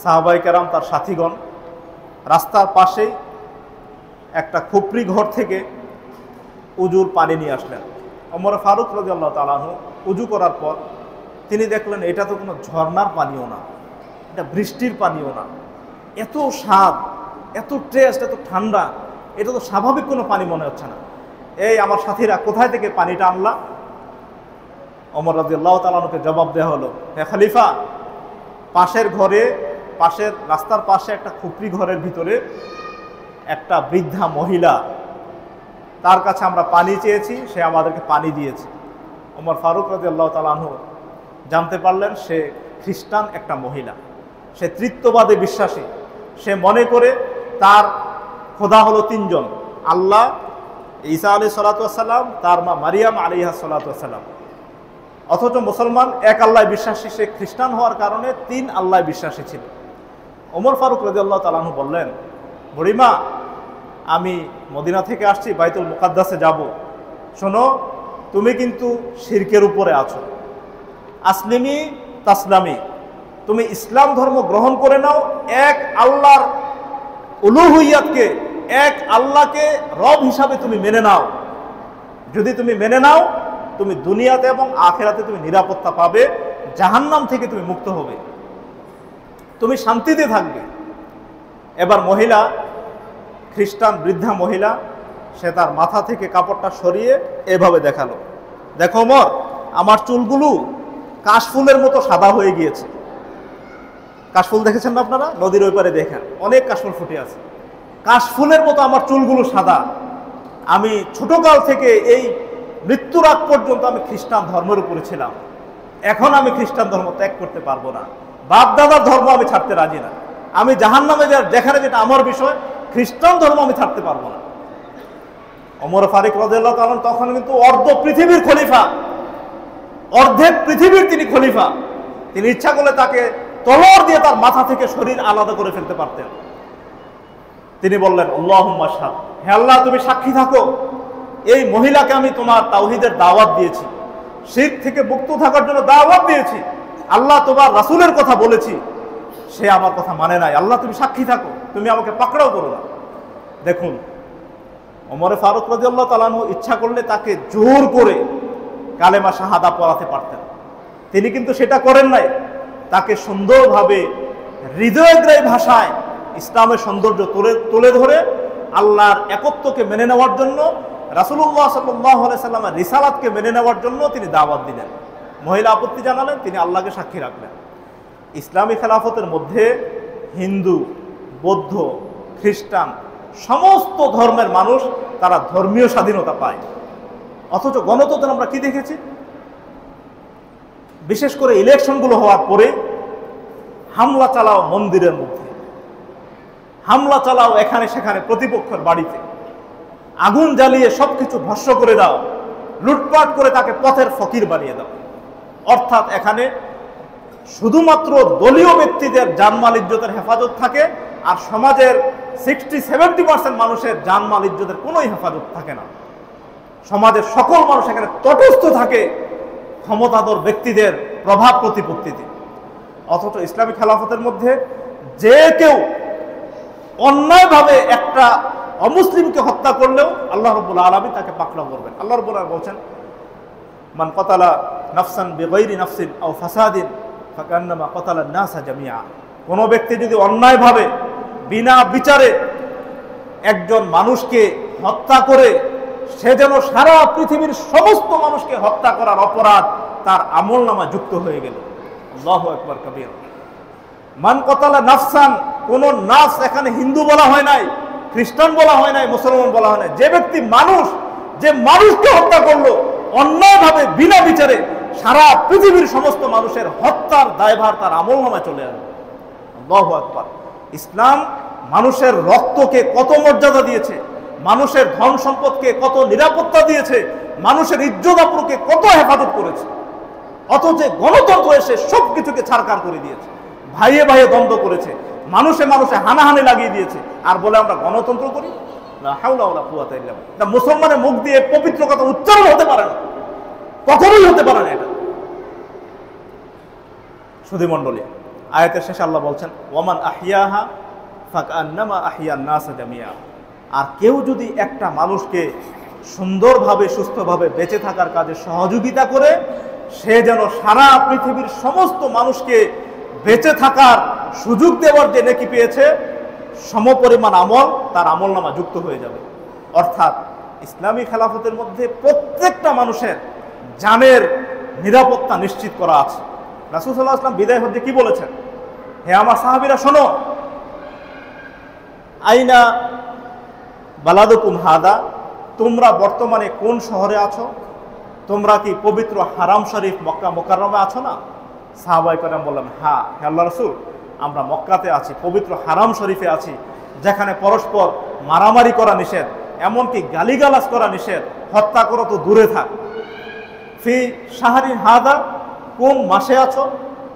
সাহাবায়ে কেরাম, তার সাথীগণ রাস্তার পাশেই একটা খুপড়ি ঘর থেকে উজুর পানি নিয়ে আসলেন। ওমর ফারুক রাদিয়াল্লাহু তাআলা আনহু উজু করার পর তিনি দেখলেন, এটা তো কোনো ঝর্ণার পানিও না, এটা বৃষ্টির পানিও না, এত স্বাদ, এত টেস্ট, এত ঠান্ডা, এটা তো স্বাভাবিক কোনো পানি মনে হচ্ছে না। এই আমার সাথীরা, কোথায় থেকে পানিটা আনলা? ওমর রাদিয়াল্লাহু তাআলা আনহুকে জবাব দেওয়া হলো, হে খলিফা, পাশের ঘরে, পাশের রাস্তার পাশে একটা খুপড়ি ঘরের ভিতরে একটা বৃদ্ধা মহিলা, তার কাছে আমরা পানি চেয়েছি, সে আমাদেরকে পানি দিয়েছে। ওমর ফারুক রাদিয়াল্লাহু তাআলা আনহু জানতে পারলেন সে খ্রিস্টান একটা মহিলা, সে তৃত্ববাদে বিশ্বাসী। সে মনে করে তার খোদা হলো 3 জন, আল্লাহ, ঈসা আলাইহিস সালাতু ওয়াস সালাম, তার মা মারিয়াম আলাইহিস সালাতু ওয়াস সালাম। অথচ মুসলমান এক আল্লাহ বিশ্বাসী, সে খ্রিস্টান হওয়ার কারণে 3 আল্লাহ বিশ্বাসী ছিল। ওমর ফারুক রাদিয়াল্লাহু তাআলা আনহু বললেন, বুড়িমা, আমি মদিনা থেকে আসছি, বাইতুল মুকাদ্দাসে যাব, শোনো, তুমি কিন্তু শিরকের উপরে আছো, আসলিমি তাসলামি, তুমি ইসলাম ধর্ম গ্রহণ করে নাও, এক আল্লাহর উলুহিয়াতকে, এক আল্লাহকে রব হিসাবে তুমি মেনে নাও। যদি তুমি মেনে নাও, তুমি দুনিয়াতে এবং আখিরাতে তুমি নিরাপত্তা পাবে, জাহান্নাম থেকে তুমি মুক্ত হবে, তুমি শান্তিতে থাকবে। এবার মহিলা, খ্রিস্টান বৃদ্ধা মহিলা, সে তার মাথা থেকে কাপড়টা সরিয়ে এভাবে দেখালো, দেখো ওমর, আমার চুলগুলো কাশফুলের মতো সাদা হয়ে গিয়েছে। কাশফুল দেখেছেন না আপনারা? নদীর ওই পারে দেখেন, অনেক কাশফুল ফুটে আছে। কাশফুলের মতো আমার চুলগুলো সাদা। আমি ছোটকাল থেকে এই মৃত্যুর আগ পর্যন্ত আমি খ্রিস্টান ধর্মের উপরে ছিলাম, এখন আমি খ্রিস্টান ধর্ম ত্যাগ করতে পারবো না, বাপ দাদার ধর্ম আমি ছাড়তে রাজি না, আমি জাহান্নামে যেখানে যেটা আমার বিষয়, খ্রিস্টান ধর্ম আমি ছাড়তে পারবো না। ওমর ফারুক রাদিয়াল্লাহু তাআলা তখন কিন্তু অর্ধ পৃথিবীর খলিফা, অর্ধেক পৃথিবীর তিনি খলিফা। তিনি ইচ্ছা করলে তাকে তলোয়ার দিয়ে তার মাথা থেকে শরীর আলাদা করে ফেলতে পারতেন। তিনি বললেন, আল্লাহুম্মা শাহাদ, হে আল্লাহ, তুমি সাক্ষী থাকো, এই মহিলাকে আমি তোমার তাওহীদের দাওয়াত দিয়েছি, শিরক থেকে মুক্ত থাকার জন্য দাওয়াত দিয়েছি, আল্লাহ তোমার রাসূলের কথা বলেছি, সে আমার কথা মানে নাই, আল্লাহ তুমি সাক্ষী থাকো, তুমি আমাকে পাকড়াও করো না। দেখুন, ওমর ফারুক রাদিয়াল্লাহু তাআলা আনহু ইচ্ছা করলে তাকে জোর করে কালেমা শাহাদা পড়াতে পারতেন, তিনি কিন্তু সেটা করেন নাই। তাকে সুন্দরভাবে হৃদয়গ্রাহী ভাষায় ইসলামের সৌন্দর্য তুলে ধরে আল্লাহর একত্বকে মেনে নেওয়ার জন্য, রাসূলুল্লাহ সাল্লাল্লাহু আলাইহি সাল্লামের রিসালাতকে মেনে নেওয়ার জন্য তিনি দাওয়াত দিলেন। মহিলা আপত্তি জানালেন, তিনি আল্লাহকে সাক্ষী রাখলেন। ইসলামী খেলাফতের মধ্যে হিন্দু, বৌদ্ধ, খ্রিস্টান সমস্ত ধর্মের মানুষ তারা ধর্মীয় স্বাধীনতা পায়। অথচ গণতন্ত্র আমরা কি দেখেছি? বিশেষ করে ইলেকশনগুলো হওয়ার পরে হামলা চালাও মন্দিরের মধ্যে, হামলা চালাও এখানে সেখানে প্রতিপক্ষের বাড়িতে, আগুন জ্বালিয়ে সবকিছু ভস্ম করে দাও, লুটপাট করে তাকে পথের ফকির বানিয়ে দাও। অর্থাৎ এখানে শুধুমাত্র দলীয় ব্যক্তিদের জানমাল ইজ্জতের হেফাজত থাকে, আর সমাজের 60-70% মানুষের জানমাল ইজ্জতের কোনো হেফাজত থাকে না। সমাজের সকল মানুষ এখানে তটস্থ থাকে ক্ষমতাধর ব্যক্তিদের প্রভাব প্রতিপত্তিতে। অথচ ইসলামী খেলাফতের মধ্যে যে কেউ অন্যায়ভাবে একটা অমুসলিমকে হত্যা করলেও আল্লাহ রাব্বুল আলামিন তাকে পাকড়াও করবেন। আল্লাহ রাব্বুল আলামিন বলছেন, মান কাতালা নাফসান বিগাইরি নাফসিন আও ফাসাদিন ফাকান্নামা কাতালান নাসা জামিআ। কোনো ব্যক্তি যদি অন্যায়ভাবে বিনা বিচারে একজন মানুষকে হত্যা করে, সে যেন সারা পৃথিবীর সমস্ত মানুষকে হত্যা করার অপরাধ তার আমলনামা যুক্ত হয়ে গেল। আল্লাহু আকবার কবীর। মান কাতালা নাফসান, কোন নাফস এখানে হিন্দু বলা হয় নাই, খ্রিস্টান বলা হয় নাই, মুসলমান বলা হয় নাই। যে ব্যক্তি যে মানুষকে হত্যা করলো অন্যায়ভাবে বিনা বিচারে, সারা পৃথিবীর সমস্ত মানুষের হত্যার দায়ভার তার আমলনামায় চলে আসবে। আল্লাহু আকবার। ইসলাম মানুষের রক্তকে কত মর্যাদা দিয়েছে, মানুষের ধন সম্পদকে কত নিরাপত্তা দিয়েছে, মানুষের ইজ্জত আবরুকে কত হেফাজত করেছে। অথচ গণতন্ত্র এসে সবকিছুকে ছাড়খাড় করে দিয়েছে, ভাইয়ে ভাইয়ে দ্বন্দ্ব করেছে, মানুষে মানুষে হানাহানি লাগিয়ে দিয়েছে, আর বলে আমরা গণতন্ত্র করি। লা হাওলা ওয়ালা কুওয়াতা ইল্লা বিল্লাহ। মুসলমানের মুখ দিয়ে পবিত্র কথা উচ্চারণ হতে পারে না, কখনোই হতে পারে না এটা। সুধী মণ্ডলী, আয়াতের শেষে আল্লাহ বলছেন, ওয়ামান আহিয়াহা ফাকান্নামা আহিয়ান নাসা জামিআ। আর কেউ যদি একটা মানুষকে সুন্দরভাবে সুস্থভাবে বেঁচে থাকার কাজে সহযোগিতা করে, সে যেন সারা পৃথিবীর সমস্ত মানুষকে বেঁচে থাকার সুযোগ দেওয়ার যে নেকি পেয়েছে, সমপরিমাণ আমল তার আমলনামা যুক্ত হয়ে যাবে। অর্থাৎ ইসলামী খেলাফতের মধ্যে প্রত্যেকটা মানুষের জানের নিরাপত্তা নিশ্চিত করা আছে। রাসূল সাল্লাল্লাহু আলাইহি ওয়াসাল্লাম বিদায় হজ্জে কি বলেছেন? হে আমার সাহাবীরা শোনো, আইনা বালাদুকুম হাদা, তোমরা বর্তমানে কোন শহরে আছো? তোমরা কি পবিত্র হারাম শরীফ মক্কা মুকাররমে আছো না? সাহাবায়ে কেরাম বললেন, হ্যাঁ হে আল্লাহর রাসূল, আমরা মক্কাতে আছি, পবিত্র হারাম শরীফে আছি, যেখানে পরস্পর মারামারি করা নিষেধ, এমনকি গালিগালাজ করা নিষেধ, হত্যা করা তো দূরে থাক। ফি শাহরি হাদা, কোন মাসে আছো?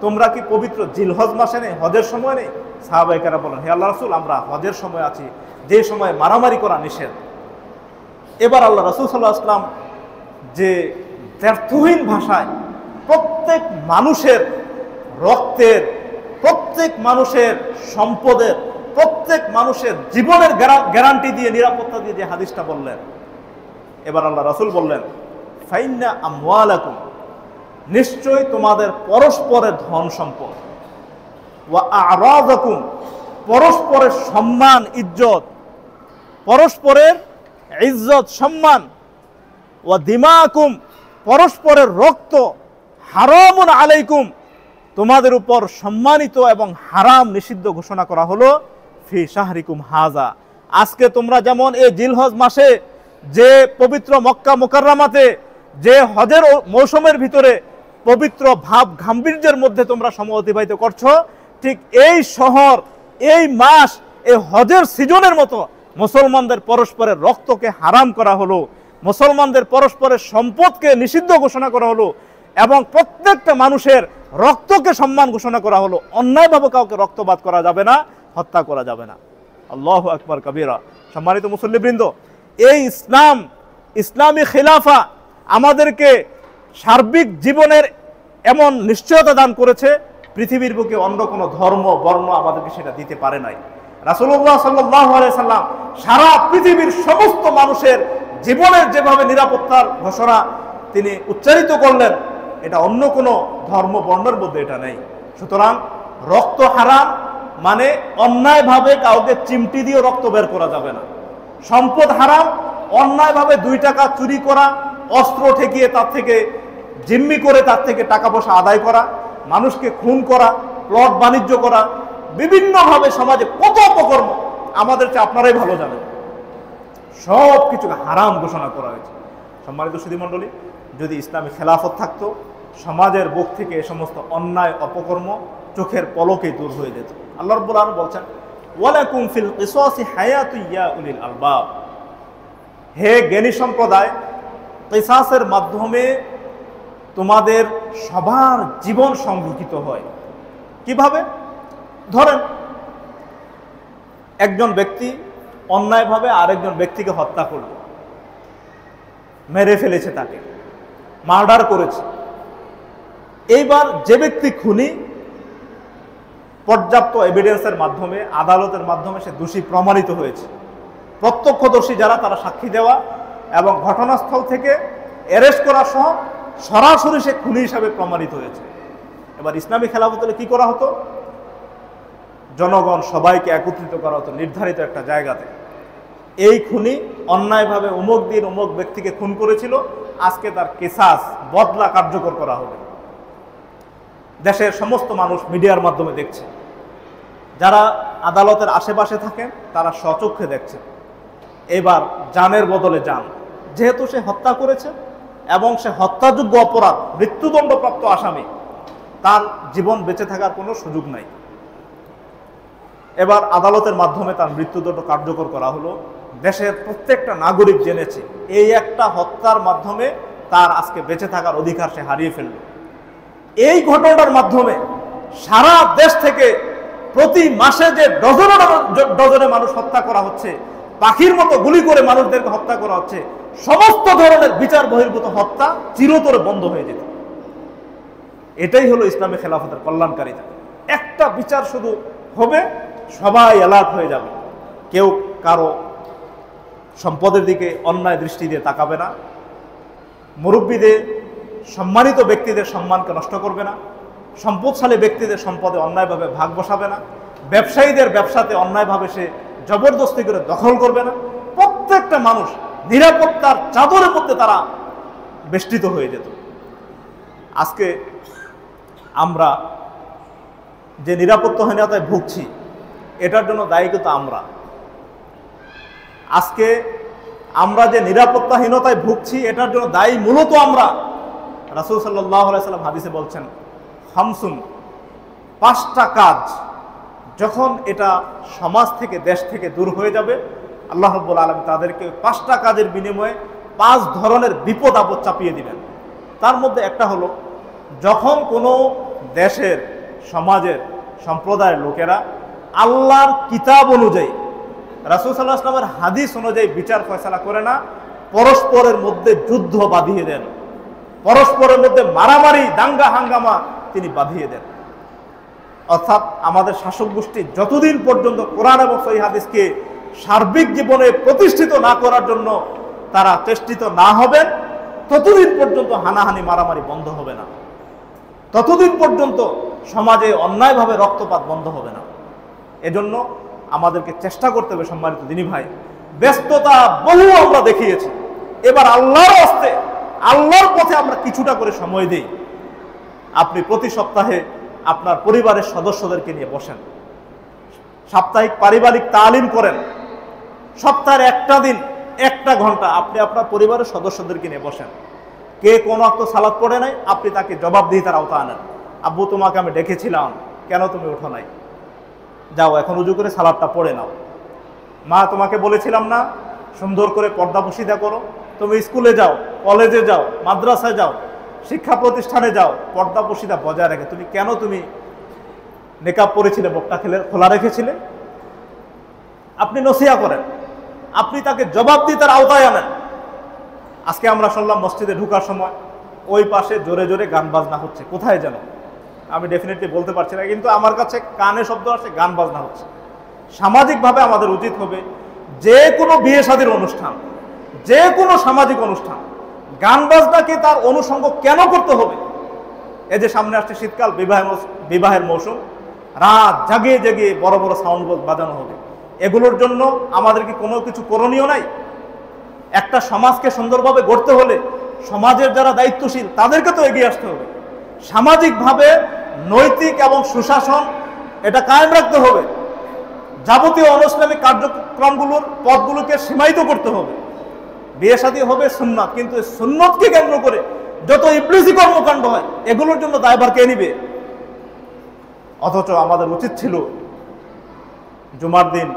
তোমরা কি পবিত্র জিলহজ মাসে নেই, হজের সময় নেই? সাহাবায়ে কেরাম বলেন, হে আল্লাহর রাসূল, আমরা হজের সময় আছি, যে সময় মারামারি করা নিষেধ। এবার আল্লাহ রাসূল সাল্লাল্লাহু আলাইহি ওয়াসাল্লাম যে ব্যর্থহীন ভাষায় প্রত্যেক মানুষের রক্তের, প্রত্যেক মানুষের সম্পদের, প্রত্যেক মানুষের জীবনের গ্যারান্টি দিয়ে, নিরাপত্তা দিয়ে যে হাদিসটা বললেন, এবার আল্লাহ রাসূল বললেন, ফাইন্না আমওয়ালাকুম, নিশ্চয়ই তোমাদের পরস্পরের ধন সম্পদ, ওয়া আ'রাদাকুম, পরস্পরের সম্মান ইজ্জত, পরস্পরের ইজ্জত সম্মান, ওয়া দিমাকুম, পরস্পরের রক্ত, হারামুন আলাইকুম, তোমাদের উপর সম্মানিত এবং হারাম নিষিদ্ধ ঘোষণা করা হলো ফি শাহরিকুম হাজা। আজকে তোমরা যেমন এই জিলহজ মাসে, যে পবিত্র মক্কা মুকাররমাতে, যে হজের মৌসুমের ভিতরে পবিত্র ভাব গাম্ভীর্যের মধ্যে তোমরা সময় অতিবাহিত করছো, ঠিক এই শহর, এই মাস, এই হজের সিজনের মতো মুসলমানদের পরস্পরের রক্তকে হারাম করা হলো, মুসলমানদের পরস্পরের সম্পদকে নিষিদ্ধ ঘোষণা করা হলো, এবং প্রত্যেকটা মানুষের রক্তকে সম্মান ঘোষণা করা হলো। অন্যায়ভাবে কাউকে রক্তপাত করা যাবে না, হত্যা করা যাবে না। আল্লাহু আকবার কবীরা। সম্মানিত মুসল্লিবৃন্দ, এই ইসলামী খিলাফা আমাদেরকে সার্বিক জীবনের এমন নিশ্চয়তা দান করেছে, পৃথিবীর বুকে অন্য কোনো ধর্ম বর্ণ আমাদেরকে সেটা দিতে পারে নাই। রাসূলুল্লাহ সাল্লাল্লাহু আলাইহি সাল্লাম সারা পৃথিবীর সমস্ত মানুষের জীবনের যেভাবে নিরাপত্তার ঘোষণা তিনি উচ্চারিত করলেন, এটা অন্য কোনো ধর্ম বর্ণের মধ্যে এটা নেই। সুতরাং রক্ত হারাম, মানে অন্যায়ভাবে কাউকে চিমটি দিয়ে রক্ত বের করা যাবে না। সম্পদ হারাম, অন্যায়ভাবে 2 টাকা চুরি করা, অস্ত্র ঠেকিয়ে তার থেকে জিম্মি করে তার থেকে টাকা পয়সা আদায় করা, মানুষকে খুন করা, প্লট বাণিজ্য করা, বিভিন্নভাবে সমাজে কত অপকর্ম আমাদের চেয়ে আপনারাই ভালো জানেন, সব কিছুকে হারাম ঘোষণা করা হয়েছে। সম্মানিত সুধীমণ্ডলী, যদি ইসলামী খেলাফত থাকতো, সমাজের বুক থেকে এ সমস্ত অন্যায় অপকর্ম চোখের পলকেই দূর হয়ে যেত। আল্লাহ রাব্বুল আলামিন বলছেন, ওয়ালাকুম ফিল কিসাসি হায়াতুন ইয়া উলিল আলবাব, হে জ্ঞানী সম্প্রদায়, কিসাসের মাধ্যমে তোমাদের সবার জীবন সংরক্ষিত হয়। কিভাবে? ধরেন একজন ব্যক্তি অন্যায়ভাবে আরেকজন ব্যক্তিকে হত্যা করল, মেরে ফেলেছে, তাকে মার্ডার করেছে। এইবার যে ব্যক্তি খুনি, পর্যাপ্ত এভিডেন্সের মাধ্যমে, আদালতের মাধ্যমে সে দোষী প্রমাণিত হয়েছে। প্রত্যক্ষদর্শী যারা, তারা সাক্ষী দেওয়া এবং ঘটনাস্থল থেকে অ্যারেস্ট করা সহ সরাসরি সে খুনি হিসাবে প্রমাণিত হয়েছে। এবার ইসলামী খেলাফত হলে কি করা হতো? জনগণ সবাইকে একত্রিত করা হতো নির্ধারিত একটা জায়গাতে। এই খুনি অন্যায়ভাবে অমুক দিন অমুক ব্যক্তিকে খুন করেছিল, আজকে তার কিসাস বদলা কার্যকর করা হবে। দেশের সমস্ত মানুষ মিডিয়ার মাধ্যমে দেখছে, যারা আদালতের আশেপাশে থাকেন তারা স্বচক্ষে দেখছেন। এবার জানের বদলে জান, যেহেতু সে হত্যা করেছে এবং সে হত্যাযোগ্য অপরাধ, মৃত্যুদণ্ডপ্রাপ্ত আসামি, তার জীবন বেঁচে থাকার কোনো সুযোগ নাই। এবার আদালতের মাধ্যমে তার মৃত্যুদণ্ড কার্যকর করা হলো। দেশের প্রত্যেকটা নাগরিক জেনেছে এই একটা হত্যার মাধ্যমে তার আজকে বেঁচে থাকার অধিকার সে হারিয়ে ফেলল। এই ঘটনার মাধ্যমে সারা দেশ থেকে প্রতি মাসে যে ডজনে মানুষ হত্যা করা হচ্ছে, পাখির মতো গুলি করে মানুষদেরকে হত্যা করা হচ্ছে, সমস্ত ধরনের বিচার বহির্ভূত হত্যা চিরতরে বন্ধ হয়ে যেত। এটাই হলো ইসলামী খেলাফতের কল্যাণকারিতা। একটা বিচার শুধু হবে, সবাই অ্যালার্ট হয়ে যাবে, কেউ কারো সম্পদের দিকে অন্যায় দৃষ্টি দিয়ে তাকাবে না, মুরব্বীদের, সম্মানিত ব্যক্তিদের সম্মানকে নষ্ট করবে না, সম্পদশালী ব্যক্তিদের সম্পদে অন্যায়ভাবে ভাগ বসাবে না, ব্যবসায়ীদের ব্যবসাতে অন্যায়ভাবে সে জবরদস্তি করে দখল করবে না। প্রত্যেকটা মানুষ নিরাপত্তার চাদরের মধ্যে তারা বেষ্টিত হয়ে যেত। আজকে আমরা যে নিরাপত্তাহীনতায় ভুগছি, এটার জন্য দায়ী কিন্তু আমরা। আজকে আমরা যে নিরাপত্তাহীনতায় ভুগছি, এটার জন্য দায়ী মূলত আমরা। রাসূল সাল্লাল্লাহু আলাইহি সাল্লাম হাদিসে বলছেন, খামসুন, 5টা কাজ যখন এটা সমাজ থেকে, দেশ থেকে দূর হয়ে যাবে, আল্লাহ রাব্বুল আলামিন তাদেরকে 5টা কাজের বিনিময়ে 5 ধরনের বিপদ আপদ চাপিয়ে দিবেন। তার মধ্যে একটা হলো, যখন কোনো দেশের, সমাজের, সম্প্রদায়ের লোকেরা আল্লাহর কিতাব অনুযায়ী, রাসূল সাল্লাল্লাহু আলাইহি ওয়াসাল্লামের হাদিস অনুযায়ী বিচার ফয়সালা করে না, পরস্পরের মধ্যে যুদ্ধ বাঁধিয়ে দেন, পরস্পরের মধ্যে মারামারি, দাঙ্গা হাঙ্গামা তিনি বাঁধিয়ে দেন। অর্থাৎ আমাদের শাসক গোষ্ঠী যতদিন পর্যন্ত কোরআন এবং সহিহ হাদিসকে সার্বিক জীবনে প্রতিষ্ঠিত না করার জন্য তারা চেষ্টিত না হবেন, ততদিন পর্যন্ত হানাহানি মারামারি বন্ধ হবে না, ততদিন পর্যন্ত সমাজে অন্যায়ভাবে রক্তপাত বন্ধ হবে না। এজন্য আমাদেরকে চেষ্টা করতে হবে। সম্মানিত দিনী ভাই, ব্যস্ততা বহু আমরা দেখিয়েছি, এবার আল্লাহর রাস্তে, আল্লাহর পথে আমরা কিছুটা করে সময় দিই। আপনি প্রতি সপ্তাহে আপনার পরিবারের সদস্যদেরকে নিয়ে বসেন, সাপ্তাহিক পারিবারিক তালিম করেন, সপ্তাহের একটা দিন 1টা ঘন্টা আপনি আপনার পরিবারের সদস্যদেরকে নিয়ে বসেন। কে কোন ওয়াক্ত সালাত পড়ে নাই, আপনি তাকে জবাবদিহিতার আওতা আনেন। আব্বু, তোমাকে আমি ডেকেছিলাম, কেন তুমি ওঠো নাই? যাও এখন উজু করে সালাতটা পড়ে নাও। মা, তোমাকে বলেছিলাম না সুন্দর করে পর্দা পশিদা করো? তুমি স্কুলে যাও, কলেজে যাও, মাদ্রাসায় যাও, শিক্ষা প্রতিষ্ঠানে যাও, পর্দা পশিদা বজায় রেখে তুমি কেন নেকাব পরেছিলে, বকটা খোলা রেখেছিলে? আপনি নসিহা করেন, আপনি তাকে জবাবদিহিতার আওতায় আনেন। আজকে আমরা শুনলাম মসজিদে ঢোকার সময় ওই পাশে জোরে জোরে গান বাজনা হচ্ছে, কোথায় যেন, আমি ডেফিনেটলি বলতে পারছি না, কিন্তু আমার কাছে কানে শব্দ আসছে গান বাজনা হচ্ছে। সামাজিকভাবে আমাদের উচিত হবে, যে কোনো বিয়ে শাদীর অনুষ্ঠান, যে কোনো সামাজিক অনুষ্ঠান, গান বাজনাকে তার অনুষঙ্গ কেন করতে হবে? এই যে সামনে আসছে শীতকাল, বিবাহের মৌসুম, রাত জাগিয়ে জাগিয়ে বড় বড় সাউন্ড বক্স বাজানো হবে। এগুলোর জন্য আমাদের কি কোনো কিছু করণীয় নাই? একটা সমাজকে সুন্দরভাবে গড়তে হলে সমাজের যারা দায়িত্বশীল তাদেরকে তো এগিয়ে আসতে হবে। সামাজিকভাবে নৈতিক এবং সুশাসন এটা কায়েম রাখতে হবে। যাবতীয় অনৈসলামিক কার্যক্রমগুলোর পথগুলোকে সীমায়িত করতে হবে। বিয়ে শাদী হবে সুন্নাত, কিন্তু সুন্নতকে কেন্দ্র করে যত ইবলিসি কর্মকাণ্ড হয় এগুলোর জন্য দায়ভার কে নিবে? অথচ আমাদের উচিত ছিল জুমার দিন,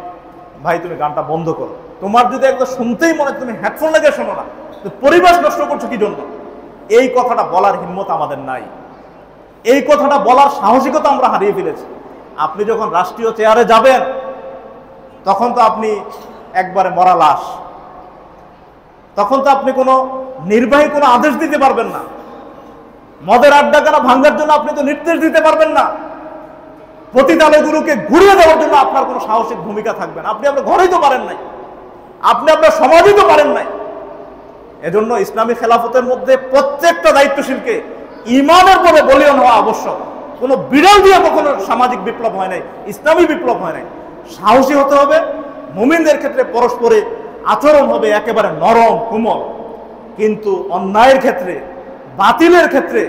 ভাই তুমি গানটা বন্ধ করো। তোমার যদি একদম শুনতেই মনে তুমি হেডফোন লাগিয়ে শোনো না, তো পরিবেশ নষ্ট করছো কি জন্য? এই কথাটা বলার হিম্মত আমাদের নাই। এই কথাটা বলার সাহসিকতা আমরা হারিয়ে ফেলেছি। আপনি যখন রাষ্ট্রীয় চেয়ারে যাবেন তখন তো আপনি একবারে মরা লাশ, তখন তো আপনি কোনো নির্বাহী কোনো আদেশ দিতে পারবেন না। মদের আড্ডাখানা ভাঙার জন্য আপনি তো নির্দেশ দিতে পারবেন না। পতিতালয়গুলোকে ঘুরিয়ে দেওয়ার জন্য আপনার কোনো সাহসিক ভূমিকা থাকবে না। আপনি আপনার ঘরেই তো পারেন নাই, আপনি আপনার সমাজেই তো পারেন নাই। এজন্য ইসলামী খেলাফতের মধ্যে প্রত্যেকটা দায়িত্বশীলকে ইমানের পরে বলিয়ান হওয়া আবশ্যক। কোনো বিড়াল দিয়ে কখনো সামাজিক বিপ্লব হয় নাই, ইসলামী বিপ্লব হয় নাই। সাহসী হতে হবে। মুমিনদের ক্ষেত্রে পরস্পরে আচরণ হবে একেবারে নরম কোমল, কিন্তু অন্যায়ের ক্ষেত্রে, বাতিলের ক্ষেত্রে,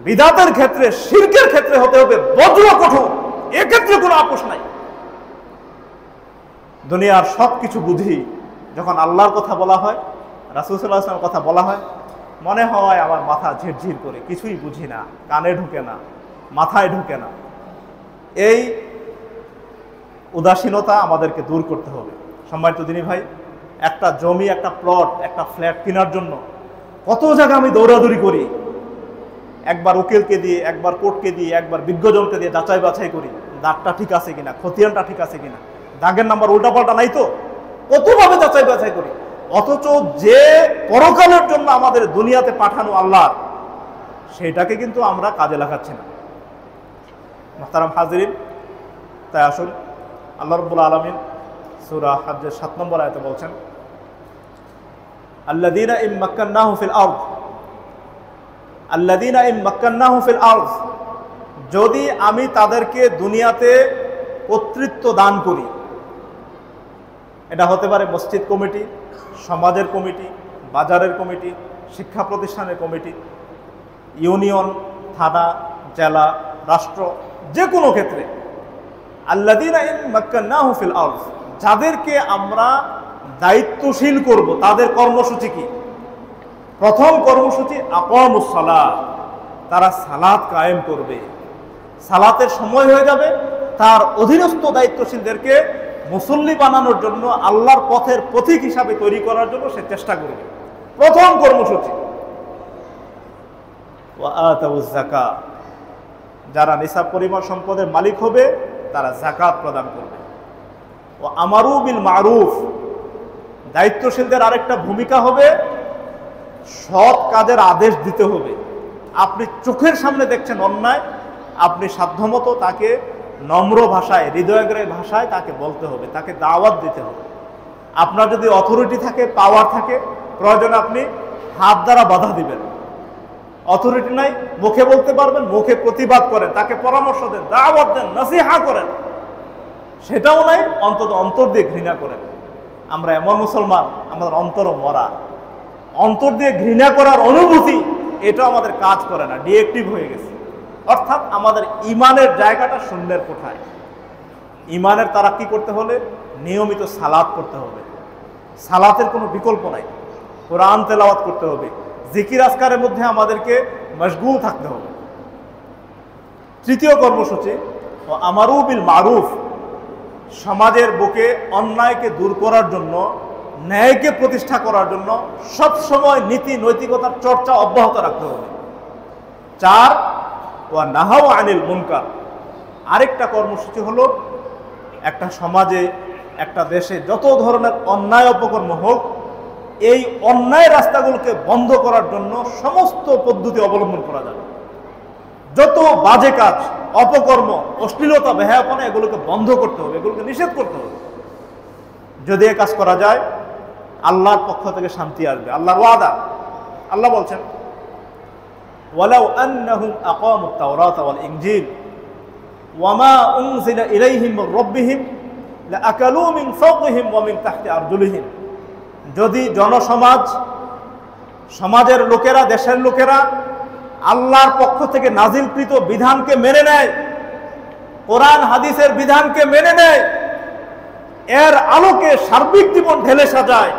বিদাতের ক্ষেত্রে, শিরকের ক্ষেত্রে হতে হবে বজ্র কঠোর। এক্ষেত্রে কোনো আপোষ নাই। দুনিয়ার সব কিছু বুঝি, যখন আল্লাহর কথা বলা হয়, রাসূল সাল্লাল্লাহু আলাইহি ওয়াসাল্লামের কথা বলা হয়, মনে হয় আমার মাথা ঝিরঝির করে, কিছুই বুঝি না, কানে ঢুকে না, মাথায় ঢুকে না। এই উদাসীনতা আমাদেরকে দূর করতে হবে। সম্মানিত দিনী ভাই, একটা জমি, একটা প্লট, একটা ফ্ল্যাট কেনার জন্য কত জায়গা আমি দৌড়াদৌড়ি করি। একবার উকিলকে দিয়ে, একবার কোর্টকে দিয়ে, একবার বিজ্ঞজনকে দিয়ে যাচাই বাছাই করি, দাগটা ঠিক আছে কিনা, খতিয়ানটা ঠিক আছে কিনা, দাগের নাম্বার উল্টাপাল্টা নাই তো, কতভাবে যাচাই বাছাই করি। অথচ যে পরকালের জন্য আমাদের দুনিয়াতে পাঠানো আল্লাহর, সেটাকে কিন্তু আমরা কাজে লাগাচ্ছি না। মুহতারাম হাজিরিন, তাই আসুন আল্লাহ রাব্বুল আলামিন সূরা হজ্জের 7 নম্বর আয়াতে বলছেন, আল্লাযীনা ইন মাক্কান্নাহুম ফিল আরদ, আল্লাযীনা ইন মাক্কান্নাহুম ফিল আরদ, যদি আমি তাদেরকে দুনিয়াতে কর্তৃত্ব দান করি। এটা হতে পারে মসজিদ কমিটি, সমাজের কমিটি, বাজারের কমিটি, শিক্ষা প্রতিষ্ঠানের কমিটি, ইউনিয়ন, থানা, জেলা, রাষ্ট্র, যে কোনো ক্ষেত্রে। আল্লাযীনা ইন মাক্কান্নাহুম ফিল আরদ, যাদেরকে আমরা দায়িত্বশীল করব, তাদের কর্মসূচি কি? প্রথম কর্মসূচি আকামুস সালাত, তারা সালাত কায়েম করবে। সালাতের সময় হয়ে যাবে, তার অধীনস্থ দায়িত্বশীলদেরকে মুসল্লি বানানোর জন্য, আল্লাহর পথের পথিক হিসাবে তৈরি করার জন্য সে চেষ্টা করবে। প্রথম কর্মসূচি। ওয়া আতাউজ যাকাত, যারা নিসাব পরিমাণ সম্পদের মালিক হবে তারা যাকাত প্রদান করবে। ওয়া আমারু বিল মারুফ, দায়িত্বশীলদের আরেকটা ভূমিকা হবে সৎ কাজের আদেশ দিতে হবে। আপনি চোখের সামনে দেখছেন অন্যায়, আপনি সাধ্যমতো তাকে নম্র ভাষায়, হৃদয়গ্রাহী ভাষায় তাকে বলতে হবে, তাকে দাওয়াত দিতে হবে। আপনার যদি অথরিটি থাকে, পাওয়ার থাকে, প্রয়োজনে আপনি হাত দ্বারা বাধা দিবেন। অথরিটি নাই, মুখে বলতে পারবেন, মুখে প্রতিবাদ করেন, তাকে পরামর্শ দেন, দাওয়াত দেন, নসিহা করেন। সেটাও নাই, অন্তত অন্তর দিয়ে ঘৃণা করেন। আমরা এমন মুসলমান, আমাদের অন্তরও মরা। অন্তর দিয়ে ঘৃণা করার অনুভূতি, এটা আমাদের কাজ করে না, ডিএক্টিভ হয়ে গেছে। অর্থাৎ আমাদের ইমানের জায়গাটা শূন্যের কোঠায়। ইমানের তারাক্কি করতে হলে নিয়মিত সালাত করতে হবে। সালাতের কোনো বিকল্প নাই। কোরআন তেলাওয়াত করতে হবে। জিকির আজকারের মধ্যে আমাদেরকে মশগুল থাকতে হবে। তৃতীয় কর্মসূচি ও আমারু বিল মারুফ, সমাজের বুকে অন্যায়কে দূর করার জন্য, ন্যায়কে প্রতিষ্ঠা করার জন্য সব সময় নীতি নৈতিকতার চর্চা অব্যাহত রাখতে হবে। 4 ওয়া নাহাউ আনিল মুনকার, আরেকটা কর্মসূচি হলো একটা সমাজে, একটা দেশে যত ধরনের অন্যায় অপকর্ম হোক, এই অন্যায় রাস্তাগুলোকে বন্ধ করার জন্য সমস্ত পদ্ধতি অবলম্বন করা যাবে। যত বাজে কাজ, অপকর্ম, অশ্লীলতা, বেহায়াপনা, এগুলোকে বন্ধ করতে হবে, এগুলোকে নিষেধ করতে হবে। যদি এ কাজ করা যায়, আল্লাহর পক্ষ থেকে শান্তি আসবে, আল্লাহর ওয়াদা। আল্লাহ বলছেন, ওয়ালাউ আন্নাহুম আকামুত তাওরাত ওয়াল ইনজিল, ওয়ামা উনজিলা ইলাইহিম মির রাব্বিহিম লাআকালু মিন ফাওকিহিম ওয়া মিন তাহতি আরজুলিহিম। যদি জনসমাজ, সমাজের লোকেরা, দেশের লোকেরা আল্লাহর পক্ষ থেকে নাজিলকৃত বিধানকে মেনে নেয়, কোরআন হাদিসের বিধানকে মেনে নেয়, এর আলোকে সার্বিক জীবন ঢেলে সাজায়,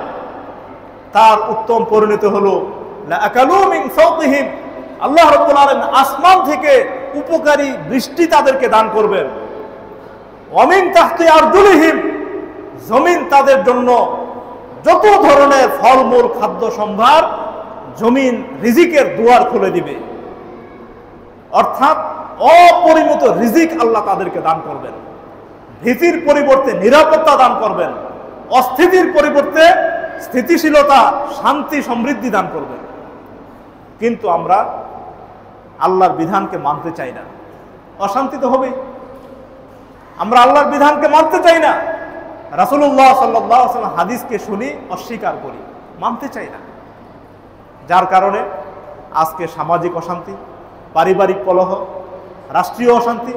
তার উত্তম পরিণতি হলো লাআকালু মিন ফাওকিহিম, আল্লাহ রাব্বুল আলামিন আসমান থেকে উপকারী বৃষ্টি তাদেরকে দান করবেন। ওয়া মিন তাহতি আরজুলিহিম, জমিন তাদের জন্য যত ধরনের ফলমূল খাদ্য সম্ভার, জমিন রিজিকের দুয়ার খুলে দিবে। অর্থাৎ অপরিমিত রিজিক আল্লাহ তাদেরকে দান করবেন। ভীতির পরিবর্তে নিরাপত্তা দান করবেন, অস্থিতির পরিবর্তে স্থিতিশীলতা, শান্তি, সমৃদ্ধি দান করবেন। কিন্তু আমরা আল্লাহর বিধানকে মানতে চাই না, অশান্তি তো হবেই। আমরা আল্লাহর বিধানকে মানতে চাই না, রাসূলুল্লাহ সাল্লাল্লাহু আলাইহি ওয়াসাল্লাম হাদিসকে শুনি অস্বীকার করি, মানতে চাই না। যার কারণে আজকে সামাজিক অশান্তি, পারিবারিক কলহ, রাষ্ট্রীয় অশান্তি,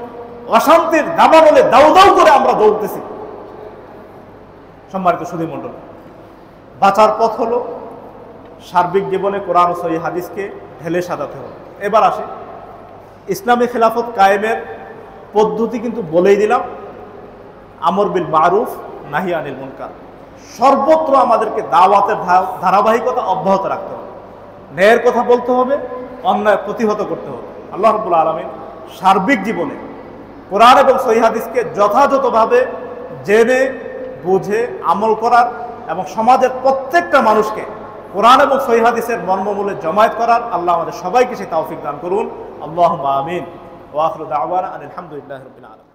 অশান্তির দাবানলে দাউ দাউ করে আমরা দৌড়তেছি। সম্মানিত সুধী মণ্ডল, বাঁচার পথ হলো সার্বিক জীবনে কোরআন ও সহিহ হাদিসকে ঢেলে সাজাতে হবে। এবার আসে ইসলামী খেলাফত কায়েমের পদ্ধতি, কিন্তু বলেই দিলাম, আমর বিল মারুফ নাহি আনিল মুনকার। সর্বত্র আমাদেরকে দাওয়াতের ধারাবাহিকতা অব্যাহত রাখতে হবে, ন্যায়ের কথা বলতে হবে, অন্যায় প্রতিহত করতে হবে। আল্লাহ রাব্বুল আলামিন সার্বিক জীবনে কোরআন এবং সহিহ হাদিসকে যথাযথভাবে জেনে বুঝে আমল করার এবং সমাজের প্রত্যেকটা মানুষকে কোরআন এবং সহিহ হাদিসের মর্মমূলে জমায়েত করার আল্লাহ আমাদের সবাইকে সেই তৌফিক দান করুন। আল্লাহুম্মা আমিন। ওয়া আখিরু দাওয়ানা আনিল হামদুলিল্লাহি রাব্বিল আলামিন।